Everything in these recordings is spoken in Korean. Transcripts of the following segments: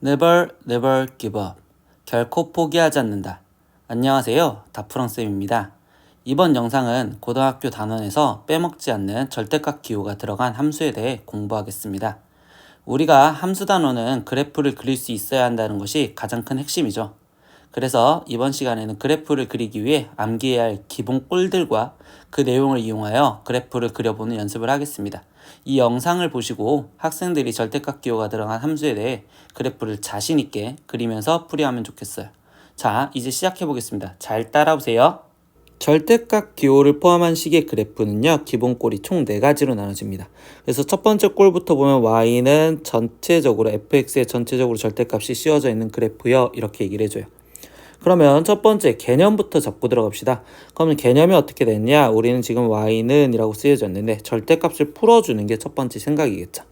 Never, never give up. 결코 포기하지 않는다. 안녕하세요. 다프랑쌤입니다. 이번 영상은 고등학교 단원에서 빼먹지 않는 절대값 기호가 들어간 함수에 대해 공부하겠습니다. 우리가 함수 단원은 그래프를 그릴 수 있어야 한다는 것이 가장 큰 핵심이죠. 그래서 이번 시간에는 그래프를 그리기 위해 암기해야 할 기본 꼴들과 그 내용을 이용하여 그래프를 그려보는 연습을 하겠습니다. 이 영상을 보시고 학생들이 절대값 기호가 들어간 함수에 대해 그래프를 자신있게 그리면서 풀이하면 좋겠어요. 자, 이제 시작해 보겠습니다. 잘 따라오세요. 절대값 기호를 포함한 식의 그래프는요, 기본 꼴이 총 4가지로 나눠집니다. 그래서 첫 번째 꼴부터 보면 y는 전체적으로 fx의 전체적으로 절대값이 씌워져 있는 그래프요, 이렇게 얘기를 해줘요. 그러면 첫 번째 개념부터 잡고 들어갑시다. 그러면 개념이 어떻게 됐냐? 우리는 지금 y는 이라고 쓰여졌는데 절대값을 풀어주는 게 첫 번째 생각이겠죠.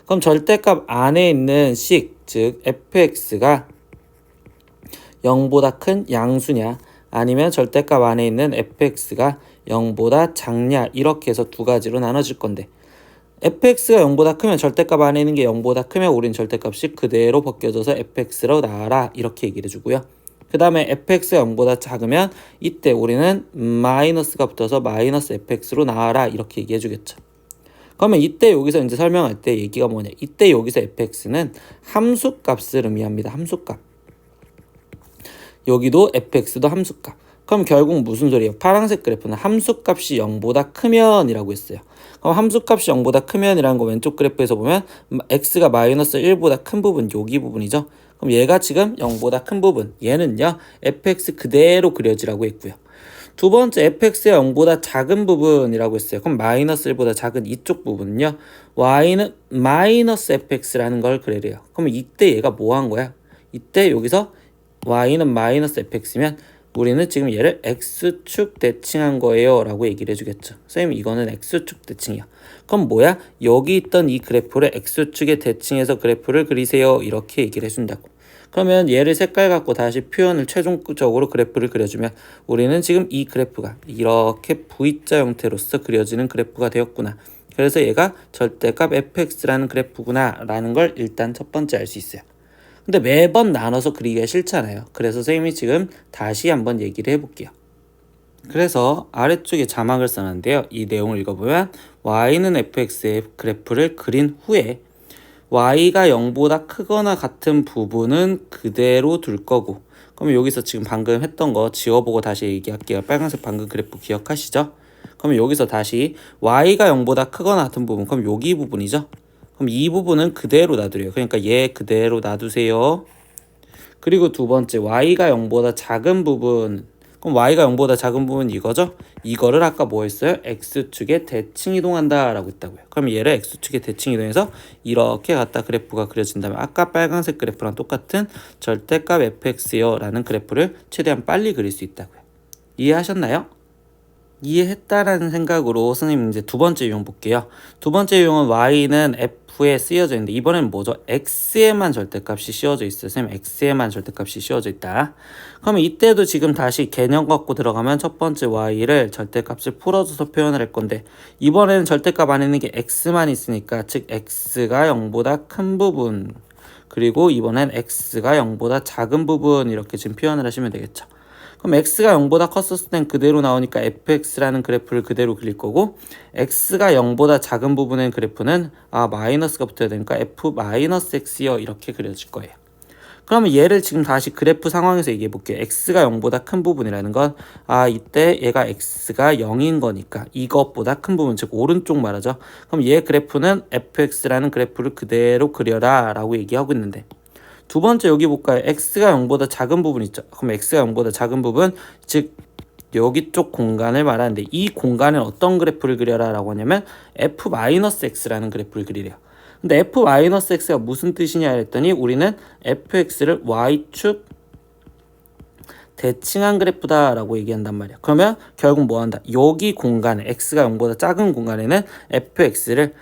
그럼 절대값 안에 있는 식, 즉 fx가 0보다 큰 양수냐, 아니면 절대값 안에 있는 fx가 0보다 작냐, 이렇게 해서 두 가지로 나눠질 건데, fx가 0보다 크면 절대값 안에 있는 게 0보다 크면 우린 절대값이 그대로 벗겨져서 fx로 나와라, 이렇게 얘기를 해주고요. 그 다음에 fx가 0보다 작으면 이때 우리는 마이너스가 붙어서 마이너스 fx로 나와라, 이렇게 얘기해 주겠죠. 그러면 이때 여기서 이제 설명할 때 얘기가 뭐냐, 이때 여기서 fx는 함수값을 의미합니다. 함수값. 여기도 fx도 함수값. 그럼 결국 무슨 소리예요? 파란색 그래프는 함수값이 0보다 크면 이라고 했어요. 그럼 함수값이 0보다 크면 이라는 거 왼쪽 그래프에서 보면 x가 마이너스 1보다 큰 부분, 여기 부분이죠. 그럼 얘가 지금 0보다 큰 부분, 얘는요 fx 그대로 그려지라고 했고요. 두 번째 fx가 0보다 작은 부분이라고 했어요. 그럼 마이너스 1보다 작은 이쪽 부분은요, y는 마이너스 fx라는 걸 그래요. 그럼 이때 얘가 뭐 한 거야? 이때 여기서 y는 마이너스 fx면 우리는 지금 얘를 x축 대칭한 거예요 라고 얘기를 해주겠죠. 선생님, 이거는 x축 대칭이야. 그럼 뭐야? 여기 있던 이 그래프를 x축에 대칭해서 그래프를 그리세요, 이렇게 얘기를 해준다고. 그러면 얘를 색깔 갖고 다시 표현을 최종적으로 그래프를 그려주면 우리는 지금 이 그래프가 이렇게 V자 형태로서 그려지는 그래프가 되었구나. 그래서 얘가 절대값 fx라는 그래프구나 라는 걸 일단 첫 번째 알 수 있어요. 근데 매번 나눠서 그리기가 싫잖아요. 그래서 선생님이 지금 다시 한번 얘기를 해볼게요. 그래서 아래쪽에 자막을 써놨는데요. 이 내용을 읽어보면 y는 fx의 그래프를 그린 후에 y가 0보다 크거나 같은 부분은 그대로 둘 거고, 그러면 여기서 지금 방금 했던 거 지워보고 다시 얘기할게요. 빨간색 방금 그래프 기억하시죠? 그러면 여기서 다시 y가 0보다 크거나 같은 부분, 그럼 여기 부분이죠? 그럼 이 부분은 그대로 놔두래요. 그러니까 얘 그대로 놔두세요. 그리고 두 번째 y가 0보다 작은 부분, 그럼 y가 0보다 작은 부분 이거죠? 이거를 아까 뭐 했어요? x축에 대칭 이동한다 라고 했다고요. 그럼 얘를 x축에 대칭 이동해서 이렇게 갖다 그래프가 그려진다면 아까 빨간색 그래프랑 똑같은 절대값 fx요 라는 그래프를 최대한 빨리 그릴 수 있다고요. 이해하셨나요? 이해했다라는 생각으로 선생님 이제 두 번째 유형 볼게요. 두 번째 유형은 y는 f에 쓰여져 있는데 이번엔 뭐죠? x에만 절대값이 씌워져 있어요. 선생님, x에만 절대값이 씌워져 있다. 그러면 이때도 지금 다시 개념 갖고 들어가면 첫 번째 y를 절대값을 풀어줘서 표현을 할 건데, 이번에는 절대값 안에 있는 게 x만 있으니까, 즉 x가 0보다 큰 부분, 그리고 이번엔 x가 0보다 작은 부분, 이렇게 지금 표현을 하시면 되겠죠. 그럼 x가 0보다 컸었을 땐 그대로 나오니까 fx라는 그래프를 그대로 그릴 거고, x가 0보다 작은 부분의 그래프는 마이너스가 붙어야 되니까 f-x요 이렇게 그려질 거예요. 그러면 얘를 지금 다시 그래프 상황에서 얘기해 볼게요. x가 0보다 큰 부분이라는 건 이때 얘가 x가 0인 거니까 이것보다 큰 부분, 즉 오른쪽 말하죠. 그럼 얘 그래프는 fx라는 그래프를 그대로 그려라 라고 얘기하고 있는데, 두 번째 여기 볼까요? x가 0보다 작은 부분 있죠. 그럼 x가 0보다 작은 부분, 즉 여기 쪽 공간을 말하는데, 이 공간에 어떤 그래프를 그려라 라고 하냐면 f-x라는 그래프를 그리래요. 근데 f-x가 무슨 뜻이냐 했더니 우리는 fx를 y축 대칭한 그래프다 라고 얘기한단 말이야. 그러면 결국 뭐 한다? 여기 공간에 x가 0보다 작은 공간에는 fx를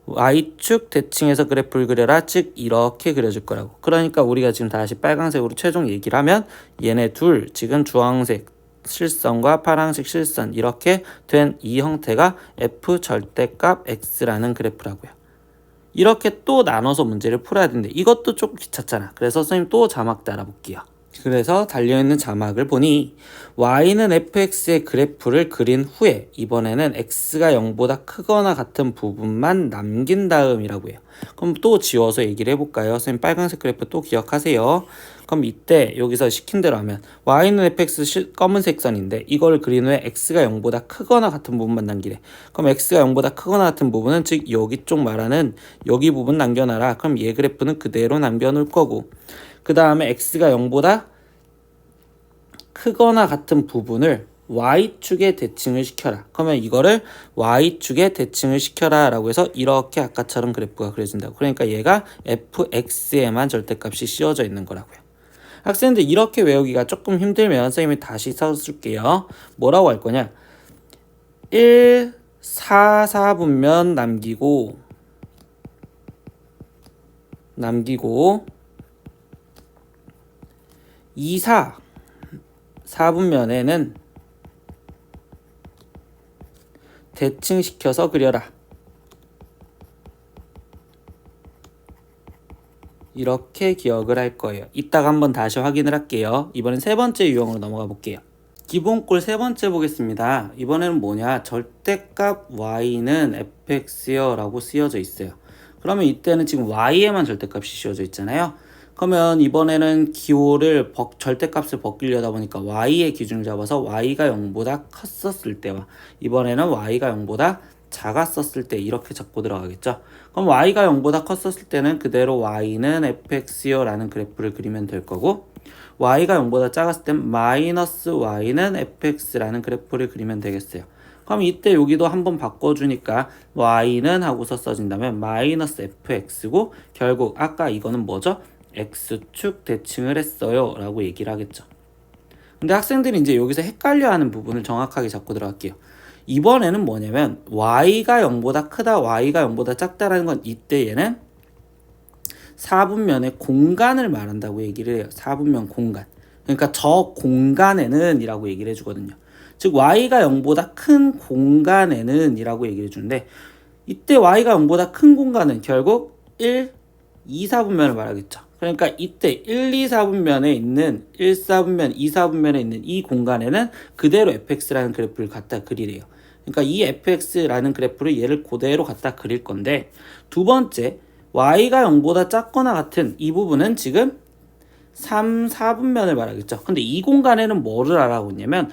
y축 대칭해서 그래프를 그려라, 즉 이렇게 그려줄 거라고. 그러니까 우리가 지금 다시 빨간색으로 최종 얘기를 하면 얘네 둘, 지금 주황색 실선과 파란색 실선 이렇게 된 이 형태가 f 절대값 x라는 그래프라고요. 이렇게 또 나눠서 문제를 풀어야 되는데 이것도 조금 귀찮잖아. 그래서 선생님 또 자막 달아볼게요. 그래서 달려있는 자막을 보니 y는 fx의 그래프를 그린 후에 이번에는 x가 0보다 크거나 같은 부분만 남긴 다음이라고 해요. 그럼 또 지워서 얘기를 해볼까요? 선생님 빨간색 그래프 또 기억하세요. 그럼 이때 여기서 시킨 대로 하면 y는 fx 검은색 선인데 이걸 그린 후에 x가 0보다 크거나 같은 부분만 남기래. 그럼 x가 0보다 크거나 같은 부분은 즉 여기 쪽 말하는 여기 부분 남겨놔라. 그럼 얘 그래프는 그대로 남겨놓을 거고 그 다음에 x가 0보다 크거나 같은 부분을 y축에 대칭을 시켜라. 그러면 이거를 y축에 대칭을 시켜라 라고 해서 이렇게 아까처럼 그래프가 그려진다고. 그러니까 얘가 fx에만 절대값이 씌워져 있는 거라고요. 학생들 이렇게 외우기가 조금 힘들면 선생님이 다시 써줄게요. 뭐라고 할 거냐? 1, 4, 4분면 남기고 2, 4 4분면에는 대칭시켜서 그려라. 이렇게 기억을 할 거예요. 이따가 한번 다시 확인을 할게요. 이번엔 세 번째 유형으로 넘어가 볼게요. 기본꼴 세 번째 보겠습니다. 이번에는 뭐냐? 절대값 y는 fx요 라고 쓰여져 있어요. 그러면 이때는 지금 y에만 절대값이 씌워져 있잖아요. 그러면 이번에는 기호를 절대값을 벗기려다 보니까 y의 기준을 잡아서 y가 0보다 컸었을 때와 이번에는 y가 0보다 작았었을 때 이렇게 잡고 들어가겠죠. 그럼 y가 0보다 컸었을 때는 그대로 y는 fx요 라는 그래프를 그리면 될 거고 y가 0보다 작았을 땐 마이너스 y는 fx라는 그래프를 그리면 되겠어요. 그럼 이때 여기도 한번 바꿔주니까 y는 하고서 써진다면 마이너스 fx고 결국 아까 이거는 뭐죠? x축 대칭을 했어요 라고 얘기를 하겠죠. 근데 학생들이 이제 여기서 헷갈려하는 부분을 정확하게 잡고 들어갈게요. 이번에는 뭐냐면 y가 0보다 크다 y가 0보다 작다라는 건 이때 얘는 4분면의 공간을 말한다고 얘기를 해요. 4분면 공간. 그러니까 저 공간에는 이라고 얘기를 해주거든요. 즉 y가 0보다 큰 공간에는 이라고 얘기를 해주는데 이때 y가 0보다 큰 공간은 결국 1, 2, 4분면을 말하겠죠. 그러니까 이때 1, 2, 4분면에 있는 1, 4분면, 2, 4분면에 있는 이 공간에는 그대로 fx라는 그래프를 갖다 그리래요. 그러니까 이 fx라는 그래프를 얘를 그대로 갖다 그릴 건데 두 번째 y가 0보다 작거나 같은 이 부분은 지금 3, 4분면을 말하겠죠. 근데 이 공간에는 뭐를 알아보고 있냐면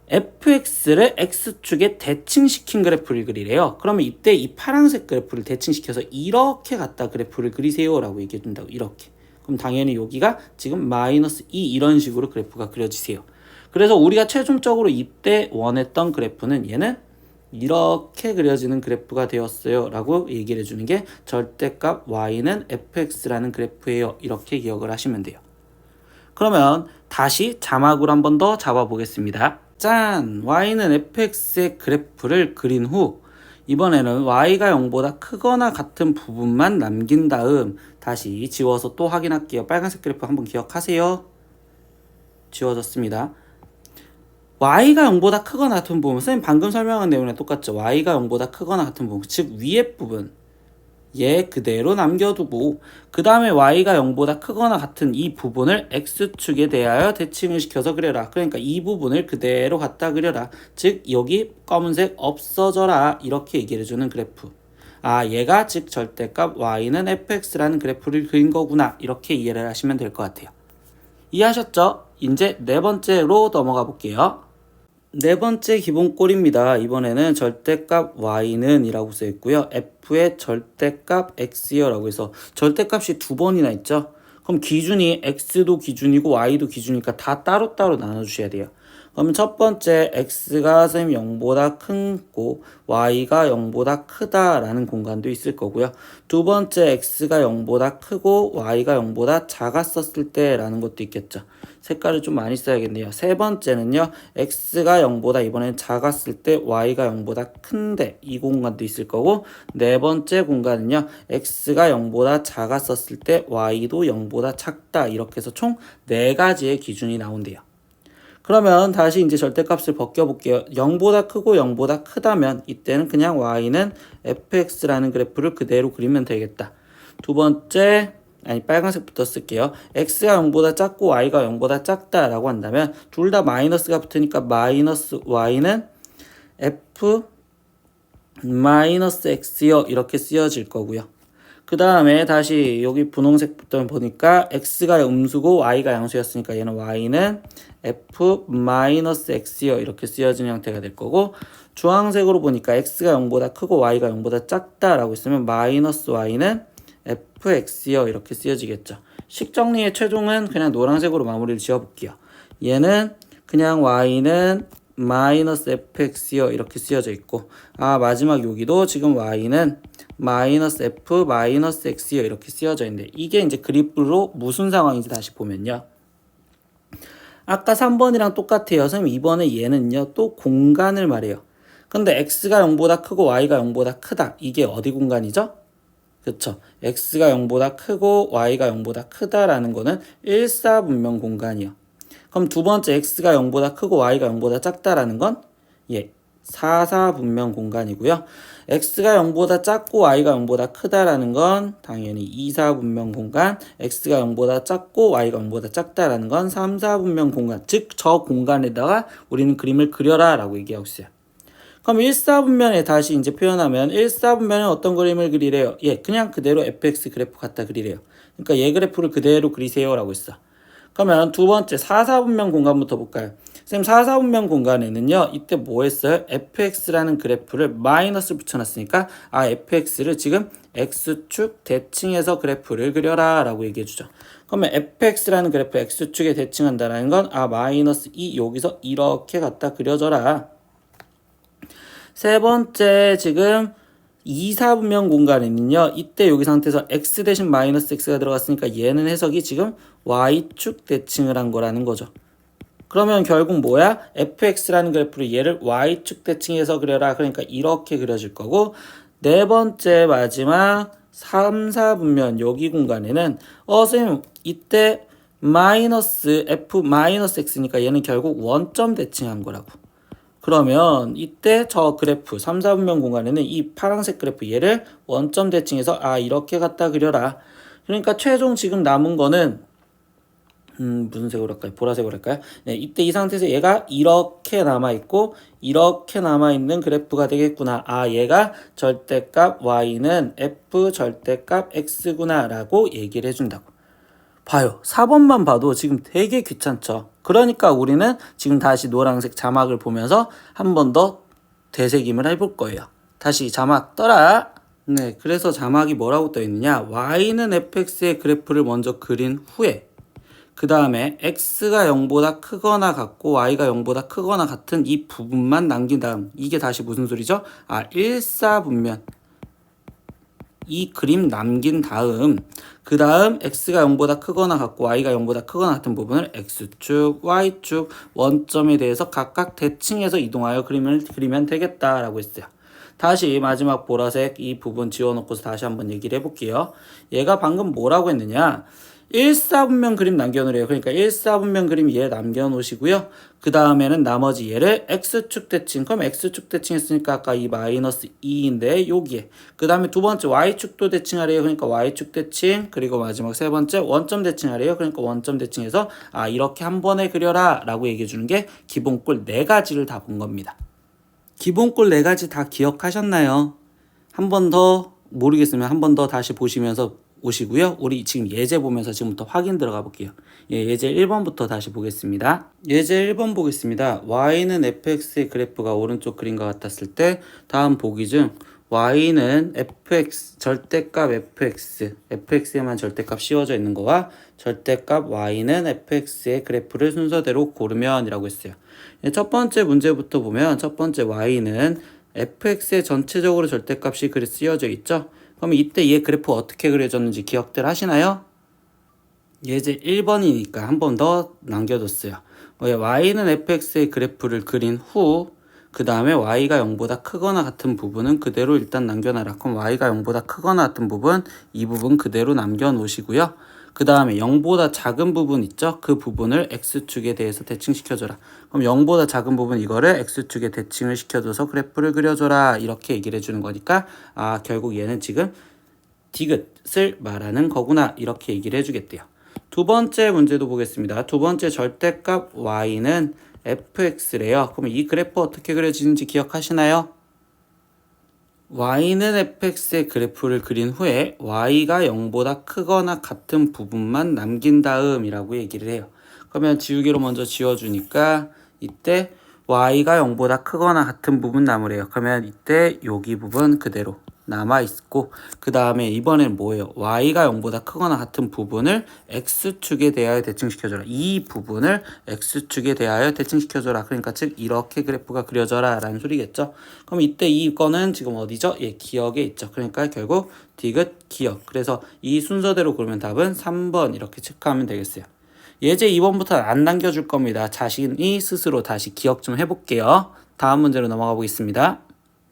fx를 x축에 대칭시킨 그래프를 그리래요. 그러면 이때 이 파란색 그래프를 대칭시켜서 이렇게 갖다 그래프를 그리세요 라고 얘기해 준다고. 이렇게. 그럼 당연히 여기가 지금 마이너스 2 이런 식으로 그래프가 그려지세요. 그래서 우리가 최종적으로 이때 원했던 그래프는 얘는 이렇게 그려지는 그래프가 되었어요 라고 얘기를 해주는 게 절대값 y는 fx라는 그래프예요. 이렇게 기억을 하시면 돼요. 그러면 다시 자막으로 한 번 더 잡아보겠습니다. 짠! y는 fx의 그래프를 그린 후 이번에는 y가 0보다 크거나 같은 부분만 남긴 다음 다시 지워서 또 확인할게요. 빨간색 그래프 한번 기억하세요. 지워졌습니다. y가 0보다 크거나 같은 부분, 선생님 방금 설명한 내용이랑 똑같죠. y가 0보다 크거나 같은 부분, 즉 위에 부분 얘 그대로 남겨두고 그 다음에 y가 0보다 크거나 같은 이 부분을 x축에 대하여 대칭을 시켜서 그려라. 그러니까 이 부분을 그대로 갖다 그려라. 즉 여기 검은색 없어져라 이렇게 얘기를 해주는 그래프. 아 얘가 즉 절대값 y는 fx라는 그래프를 그린 거구나 이렇게 이해를 하시면 될 것 같아요. 이해하셨죠? 이제 네 번째로 넘어가 볼게요. 네 번째 기본꼴입니다. 이번에는 절대값 y는 이라고 써 있고요. f의 절대값 x요 라고 해서 절대값이 두 번이나 있죠. 그럼 기준이 x도 기준이고 y도 기준이니까 다 따로따로 나눠주셔야 돼요. 그럼 첫 번째 x가 선생님 0보다 크고 y가 0보다 크다라는 공간도 있을 거고요. 두 번째 x가 0보다 크고 y가 0보다 작았었을 때라는 것도 있겠죠. 색깔을 좀 많이 써야겠네요. 세 번째는요. x가 0보다 이번엔 작았을 때 y가 0보다 큰데 이 공간도 있을 거고 네 번째 공간은요. x가 0보다 작았었을 때 y도 0보다 작다 이렇게 해서 총 4가지의 기준이 나온대요. 그러면 다시 이제 절대값을 벗겨볼게요. 0보다 크고 0보다 크다면 이때는 그냥 y는 fx라는 그래프를 그대로 그리면 되겠다. 두 번째, 빨간색부터 쓸게요. x가 0보다 작고 y가 0보다 작다라고 한다면 둘 다 마이너스가 붙으니까 마이너스 y는 f 마이너스 x요 이렇게 쓰여질 거고요. 그 다음에 다시 여기 분홍색부터 보니까 x가 음수고 y가 양수였으니까 얘는 y는 f 마이너스 x요 이렇게 쓰여지는 형태가 될 거고, 주황색으로 보니까 x가 0보다 크고 y가 0보다 작다라고 있으면 마이너스 y는 fx요 이렇게 쓰여지겠죠. 식 정리의 최종은 그냥 노란색으로 마무리를 지어볼게요. 얘는 그냥 y는 마이너스 fx요 이렇게 쓰여져 있고, 마지막 여기도 지금 y는 마이너스 f 마이너스 x요 이렇게 쓰여져 있는데, 이게 이제 그래프로 무슨 상황인지 다시 보면요. 아까 3번이랑 똑같아요. 선생님 이번에 얘는요 또 공간을 말해요. 근데 x가 0보다 크고 y가 0보다 크다. 이게 어디 공간이죠? 그쵸. x가 0보다 크고 y가 0보다 크다라는 거는 일사분명 공간이요. 그럼 두 번째 x가 0보다 크고 y가 0보다 작다라는 건 사사분명 공간이고요. x가 0보다 작고 y가 0보다 크다라는 건 당연히 이사분명 공간, x가 0보다 작고 y가 0보다 작다라는 건 삼사분명 공간, 즉 저 공간에다가 우리는 그림을 그려라 라고 얘기하고 있어요. 그럼 1사분면에 다시 이제 표현하면 1사분면에 어떤 그림을 그리래요? 그냥 그대로 fx 그래프 갖다 그리래요. 그러니까 얘 그래프를 그대로 그리세요 라고 했어. 그러면 두 번째 4사분면 공간부터 볼까요? 선생님 4사분면 공간에는요 이때 뭐 했어요? fx라는 그래프를 마이너스를 붙여놨으니까 fx를 지금 x축 대칭해서 그래프를 그려라 라고 얘기해주죠. 그러면 fx라는 그래프 x축에 대칭한다는 건 마이너스 2 여기서 이렇게 갖다 그려줘라. 세 번째 지금 2사분면 공간에는요 이때 여기 상태에서 x 대신 마이너스 x가 들어갔으니까 얘는 해석이 지금 y축 대칭을 한 거라는 거죠. 그러면 결국 뭐야? fx라는 그래프를 얘를 y축 대칭해서 그려라. 그러니까 이렇게 그려질 거고, 네 번째 마지막 3, 4분면 여기 공간에는 선생님 이때 마이너스 f 마이너스 x니까 얘는 결국 원점 대칭한 거라고. 그러면 이때 저 그래프 3, 4분면 공간에는 이 파란색 그래프 얘를 원점 대칭해서 이렇게 갖다 그려라. 그러니까 최종 지금 남은 거는 무슨 색으로 할까요? 보라색으로 할까요? 이때 이 상태에서 얘가 이렇게 남아있고 이렇게 남아있는 그래프가 되겠구나. 얘가 절대값 y는 f 절대값 x구나 라고 얘기를 해준다고. 봐요. 4번만 봐도 지금 되게 귀찮죠. 그러니까 우리는 지금 다시 노란색 자막을 보면서 한 번 더 되새김을 해볼 거예요. 다시 자막 떠라. 그래서 자막이 뭐라고 떠 있느냐? y는 fx의 그래프를 먼저 그린 후에 그 다음에 x가 0보다 크거나 같고 y가 0보다 크거나 같은 이 부분만 남긴 다음, 이게 다시 무슨 소리죠? 일사분면 이 그림 남긴 다음 그 다음 x가 0보다 크거나 같고 y가 0보다 크거나 같은 부분을 x축, y축, 원점에 대해서 각각 대칭해서 이동하여 그림을 그리면 되겠다라고 했어요. 다시 마지막 보라색 이 부분 지워놓고서 다시 한번 얘기를 해볼게요. 얘가 방금 뭐라고 했느냐? 1사분면 그림 남겨놓으래요. 그러니까 1사분면 그림 얘 남겨놓으시고요. 그 다음에는 나머지 얘를 x축 대칭. 그럼 x축 대칭 했으니까 아까 이 마이너스 2인데 여기에. 그 다음에 두 번째 y축도 대칭하래요. 그러니까 y축 대칭. 그리고 마지막 세 번째 원점 대칭하래요. 그러니까 원점 대칭해서 이렇게 한 번에 그려라 라고 얘기해 주는 게 기본꼴 4가지를 다 본 겁니다. 기본꼴 4가지 다 기억하셨나요? 한 번 더 모르겠으면 한 번 더 다시 보시면서 오시고요. 우리 지금 예제 보면서 지금부터 확인 들어가 볼게요. 예제 1번부터 다시 보겠습니다. 예제 1번 보겠습니다. y는 fx의 그래프가 오른쪽 그림과 같았을 때 다음 보기 중 y는 fx 절대값 fx에만 절대값 씌워져 있는 거와 절대값 y는 fx의 그래프를 순서대로 고르면 이라고 했어요. 첫 번째 문제부터 보면 첫 번째 y는 fx의 전체적으로 절대값이 그래 쓰여져 있죠. 그럼 이때 얘 그래프 어떻게 그려졌는지 기억들 하시나요? 예제 1번이니까 한 번 더 남겨뒀어요. y는 fx의 그래프를 그린 후 그 다음에 y가 0보다 크거나 같은 부분은 그대로 일단 남겨놔라. 그럼 y가 0보다 크거나 같은 부분 이 부분 그대로 남겨놓으시고요. 그 다음에 0보다 작은 부분 있죠? 그 부분을 x축에 대해서 대칭시켜줘라. 그럼 0보다 작은 부분 이거를 x축에 대칭을 시켜줘서 그래프를 그려줘라. 이렇게 얘기를 해주는 거니까 아 결국 얘는 지금 디귿을 말하는 거구나. 이렇게 얘기를 해주겠대요. 두 번째 문제도 보겠습니다. 두 번째 절대값 y는 fx래요. 그럼 이 그래프 어떻게 그려지는지 기억하시나요? y는 fx의 그래프를 그린 후에 y가 0보다 크거나 같은 부분만 남긴 다음이라고 얘기를 해요. 그러면 지우개로 먼저 지워주니까 이때 y가 0보다 크거나 같은 부분 남으래요. 그러면 이때 여기 부분 그대로 남아있고 그 다음에 이번엔 뭐예요? y가 0보다 크거나 같은 부분을 x축에 대하여 대칭시켜줘라. 이 부분을 x축에 대하여 대칭시켜줘라. 그러니까 즉 이렇게 그래프가 그려져라 라는 소리겠죠. 그럼 이때 이거는 지금 어디죠? 예, 기역에 있죠. 그러니까 결국 디귿 기역. 그래서 이 순서대로 그러면 답은 3번 이렇게 체크하면 되겠어요. 예제 2번부터 안 남겨줄 겁니다. 자신이 스스로 다시 기억 좀 해볼게요. 다음 문제로 넘어가 보겠습니다.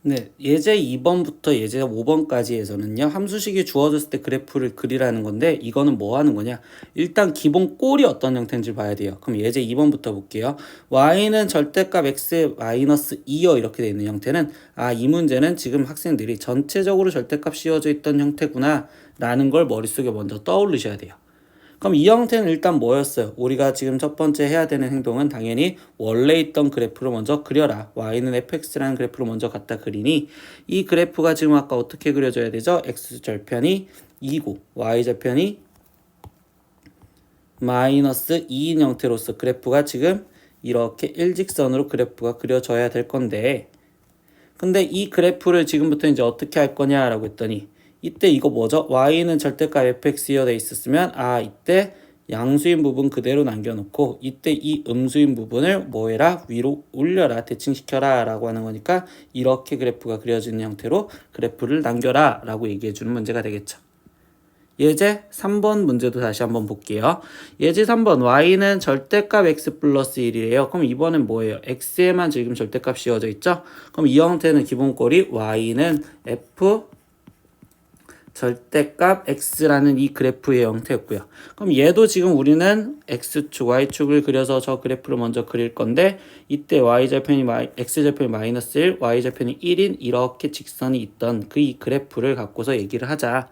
네, 예제 2번부터 예제 5번까지에서는요. 함수식이 주어졌을 때 그래프를 그리라는 건데 이거는 뭐 하는 거냐? 일단 기본 꼴이 어떤 형태인지 봐야 돼요. 그럼 예제 2번부터 볼게요. y는 절대값 x의 마이너스 2여 이렇게 되어 있는 형태는 아, 이 문제는 지금 학생들이 전체적으로 절대값 씌워져 있던 형태구나 라는 걸 머릿속에 먼저 떠올리셔야 돼요. 그럼 이 형태는 일단 뭐였어요? 우리가 지금 첫 번째 해야 되는 행동은 당연히 원래 있던 그래프를 먼저 그려라. y는 fx라는 그래프를 먼저 갖다 그리니 이 그래프가 지금 아까 어떻게 그려져야 되죠? x절편이 2고 y절편이 마이너스 2인 형태로서 그래프가 지금 이렇게 일직선으로 그래프가 그려져야 될 건데 근데 이 그래프를 지금부터 이제 어떻게 할 거냐라고 했더니 이때 이거 뭐죠? y는 절대값 fx여 돼 있었으면 아 이때 양수인 부분 그대로 남겨놓고 이때 이 음수인 부분을 뭐 해라? 위로 올려라 대칭시켜라 라고 하는 거니까 이렇게 그래프가 그려지는 형태로 그래프를 남겨라 라고 얘기해 주는 문제가 되겠죠. 예제 3번 문제도 다시 한번 볼게요. 예제 3번 y는 절대값 x 플러스 1이래요. 그럼 이번엔 뭐예요? x에만 지금 절대값 씌워져 있죠? 그럼 이 형태는 기본꼴이 y는 f 절대값 x라는 이 그래프의 형태였고요. 그럼 얘도 지금 우리는 x축, y축을 그려서 저 그래프를 먼저 그릴 건데 이때 y절편이 x절편이 마이너스 1, y절편이 1인 이렇게 직선이 있던 그 이 그래프를 갖고서 얘기를 하자.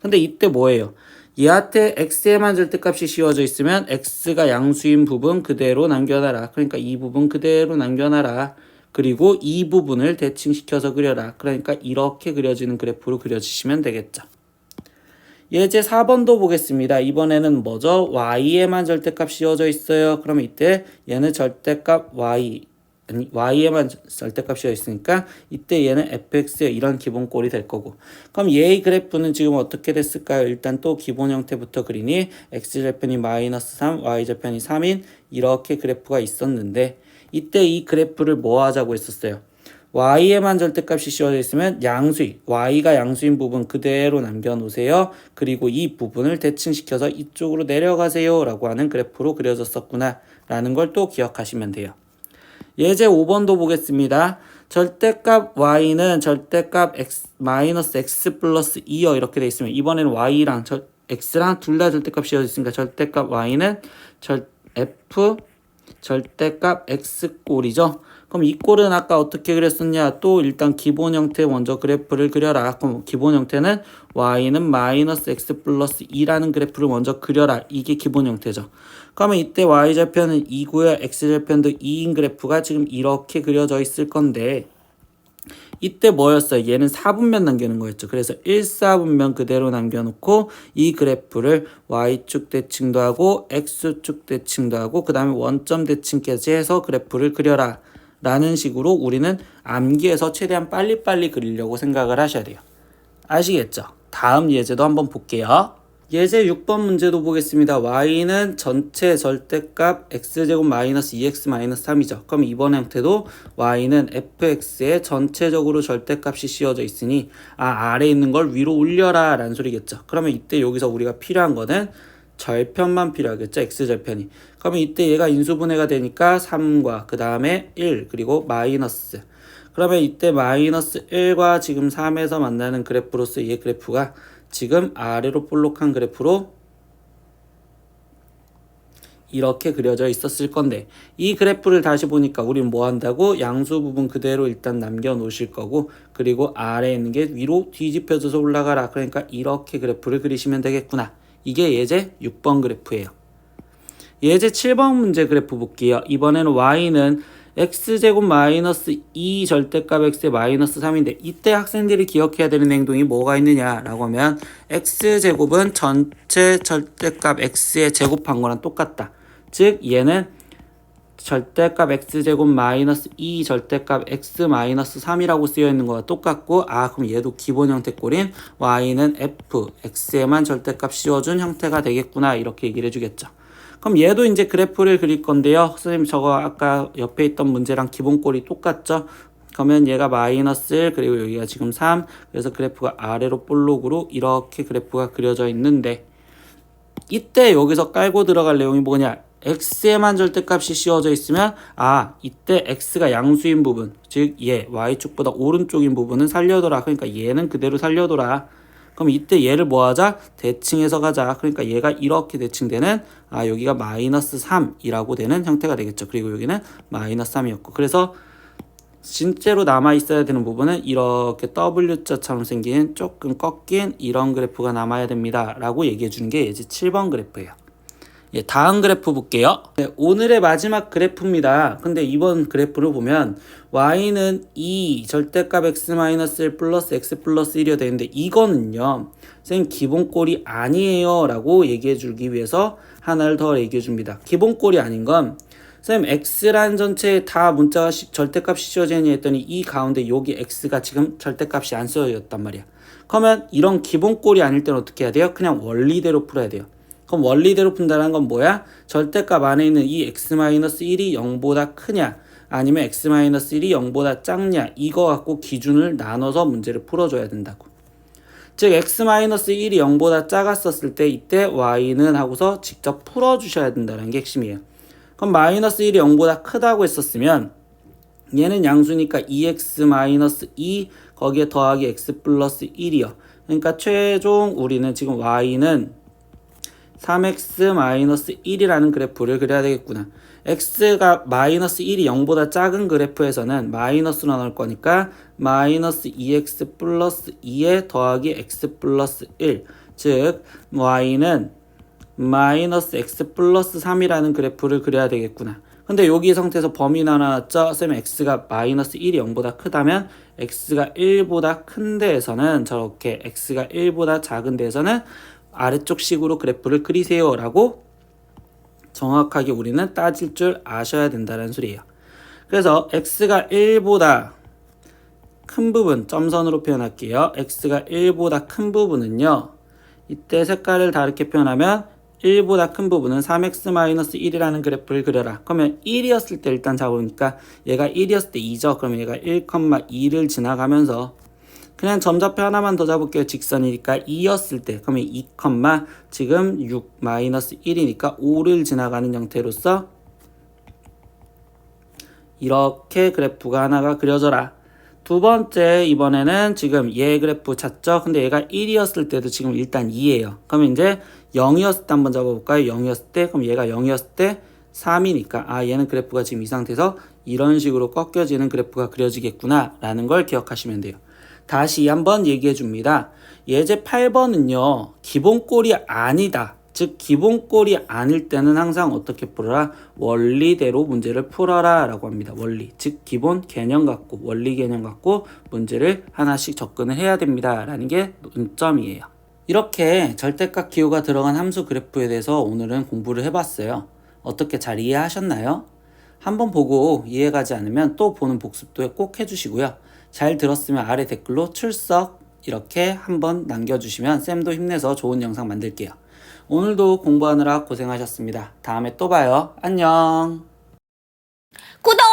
근데 이때 뭐예요? 얘한테 x에만 절대값이 씌워져 있으면 x가 양수인 부분 그대로 남겨놔라. 그러니까 이 부분 그대로 남겨놔라. 그리고 이 부분을 대칭시켜서 그려라. 그러니까 이렇게 그려지는 그래프로 그려주시면 되겠죠. 예제 4번도 보겠습니다. 이번에는 뭐죠? y에만 절대값 씌워져 있어요. 그러면 이때 얘는 절대값 y에만 절대값 씌워 있으니까 이때 얘는 fx의 이런 기본꼴이 될 거고 그럼 얘의 그래프는 지금 어떻게 됐을까요? 일단 또 기본 형태부터 그리니 x절편이 마이너스 3, y절편이 3인 이렇게 그래프가 있었는데 이때 이 그래프를 뭐 하자고 했었어요? y에만 절대값이 씌워져 있으면 양수인, y가 양수인 부분 그대로 남겨놓으세요. 그리고 이 부분을 대칭시켜서 이쪽으로 내려가세요 라고 하는 그래프로 그려졌었구나 라는 걸 또 기억하시면 돼요. 예제 5번도 보겠습니다. 절대값 y는 절대값 x, 마이너스 x 플러스 2여 이렇게 돼 있으면 이번에는 y랑 x랑 둘 다 절대값 씌워져 있으니까 절대값 y는 f 절대값 x꼴이죠. 그럼 이 꼴은 아까 어떻게 그렸었냐? 또 일단 기본 형태 먼저 그래프를 그려라. 그럼 기본 형태는 y는 마이너스 x 플러스 2라는 그래프를 먼저 그려라. 이게 기본 형태죠. 그러면 이때 y절편은 2고요. x절편도 2인 그래프가 지금 이렇게 그려져 있을 건데 이때 뭐였어요? 얘는 4분면 남기는 거였죠. 그래서 1,4분면 그대로 남겨놓고 이 그래프를 y축 대칭도 하고 x축 대칭도 하고 그 다음에 원점 대칭까지 해서 그래프를 그려라 라는 식으로 우리는 암기해서 최대한 빨리빨리 그리려고 생각을 하셔야 돼요. 아시겠죠? 다음 예제도 한번 볼게요. 예제 6번 문제도 보겠습니다. y는 전체 절대값 x제곱 마이너스 2x 마이너스 3이죠. 그럼 이번 형태도 y는 fx에 전체적으로 절대값이 씌워져 있으니 아래에 있는 걸 위로 올려라 라는 소리겠죠. 그러면 이때 여기서 우리가 필요한 거는 절편만 필요하겠죠. x절편이. 그러면 이때 얘가 인수분해가 되니까 3과 그 다음에 1 그리고 마이너스 그러면 이때 마이너스 1과 지금 3에서 만나는 그래프로서 이 그래프가 지금 아래로 볼록한 그래프로 이렇게 그려져 있었을 건데 이 그래프를 다시 보니까 우리는 뭐 한다고? 양수 부분 그대로 일단 남겨 놓으실 거고 그리고 아래에 있는 게 위로 뒤집혀져서 올라가라. 그러니까 이렇게 그래프를 그리시면 되겠구나. 이게 예제 6번 그래프예요. 예제 7번 문제 그래프 볼게요. 이번에는 y는 x제곱 마이너스 2 절대값 x의 마이너스 3인데 이때 학생들이 기억해야 되는 행동이 뭐가 있느냐라고 하면 x제곱은 전체 절대값 x의 제곱한 거랑 똑같다. 즉 얘는 절대값 x제곱 마이너스 2 절대값 x 마이너스 3이라고 쓰여 있는 거와 똑같고 그럼 얘도 기본 형태 꼴인 y는 f, x에만 절대값 씌워준 형태가 되겠구나 이렇게 얘기를 해주겠죠. 그럼 얘도 이제 그래프를 그릴 건데요. 선생님 저거 아까 옆에 있던 문제랑 기본 꼴이 똑같죠? 그러면 얘가 마이너스 1 그리고 여기가 지금 3 그래서 그래프가 아래로 볼록으로 이렇게 그래프가 그려져 있는데 이때 여기서 깔고 들어갈 내용이 뭐냐? x에만 절대값이 씌워져 있으면 이때 x가 양수인 부분 즉 얘 y축보다 오른쪽인 부분은 살려둬라. 그러니까 얘는 그대로 살려둬라. 그럼 이때 얘를 뭐 하자? 대칭해서 가자. 그러니까 얘가 이렇게 대칭되는 여기가 마이너스 3이라고 되는 형태가 되겠죠. 그리고 여기는 마이너스 3이었고 그래서 진짜로 남아 있어야 되는 부분은 이렇게 W자처럼 생긴 조금 꺾인 이런 그래프가 남아야 됩니다 라고 얘기해 주는 게 예제 7번 그래프예요. 다음 그래프 볼게요. 오늘의 마지막 그래프입니다. 근데 이번 그래프를 보면 y는 2 절대값 x-1 플러스 x 플러스 1이어야 되는데 이거는요 선생님 기본꼴이 아니에요 라고 얘기해 주기 위해서 하나를 더 얘기해 줍니다. 기본꼴이 아닌 건 선생님 x라는 전체에 다 문자가 절대값이 씌워지느냐 했더니 이 가운데 여기 x가 지금 절대값이 안 씌워졌단 말이야. 그러면 이런 기본꼴이 아닐 때는 어떻게 해야 돼요? 그냥 원리대로 풀어야 돼요. 그럼 원리대로 푼다는 건 뭐야? 절대값 안에 있는 이 x-1이 0보다 크냐 아니면 x-1이 0보다 작냐 이거 갖고 기준을 나눠서 문제를 풀어줘야 된다고. 즉 x-1이 0보다 작았었을 때 이때 y는 하고서 직접 풀어주셔야 된다는 게 핵심이에요. 그럼 마이너스 1이 0보다 크다고 했었으면 얘는 양수니까 2x-2 거기에 더하기 x 플러스 1이요. 그러니까 최종 우리는 지금 y는 3x-1이라는 그래프를 그려야 되겠구나. x가 마이너스 1이 0보다 작은 그래프에서는 마이너스로 나올 거니까 마이너스 2x 플러스 2에 더하기 x 플러스 1 즉 y는 마이너스 x 플러스 3이라는 그래프를 그려야 되겠구나. 근데 여기 상태에서 범위 나눠놨죠? 쌤 x가 마이너스 1이 0보다 크다면 x가 1보다 큰 데에서는 저렇게 x가 1보다 작은 데에서는 아래쪽 식으로 그래프를 그리세요 라고 정확하게 우리는 따질 줄 아셔야 된다는 소리예요. 그래서 x가 1보다 큰 부분 점선으로 표현할게요. x가 1보다 큰 부분은요 이때 색깔을 다르게 표현하면 1보다 큰 부분은 3x-1이라는 그래프를 그려라. 그러면 1이었을 때 일단 잡으니까 얘가 1이었을 때 2죠. 그러면 얘가 1,2를 지나가면서 그냥 점좌표 하나만 더 잡을게요. 직선이니까 2였을 때 그러면 2, 지금 6 마이너스 1이니까 5를 지나가는 형태로서 이렇게 그래프가 하나가 그려져라. 두 번째 이번에는 지금 얘 그래프 찾죠? 근데 얘가 1이었을 때도 지금 일단 2예요. 그러면 이제 0이었을 때 한번 잡아볼까요? 0이었을 때 그럼 얘가 0이었을 때 3이니까 얘는 그래프가 지금 이 상태에서 이런 식으로 꺾여지는 그래프가 그려지겠구나 라는 걸 기억하시면 돼요. 다시 한번 얘기해 줍니다. 예제 8번은요 기본꼴이 아니다. 즉 기본꼴이 아닐 때는 항상 어떻게 풀어라? 원리대로 문제를 풀어라 라고 합니다. 원리 즉 기본 개념 갖고 원리 개념 갖고 문제를 하나씩 접근을 해야 됩니다 라는 게 논점이에요. 이렇게 절대값 기호가 들어간 함수 그래프에 대해서 오늘은 공부를 해봤어요. 어떻게 잘 이해하셨나요? 한번 보고 이해가지 않으면 또 보는 복습도 꼭 해주시고요. 잘 들었으면 아래 댓글로 출석 이렇게 한번 남겨주시면 쌤도 힘내서 좋은 영상 만들게요. 오늘도 공부하느라 고생하셨습니다. 다음에 또 봐요. 안녕. 구독!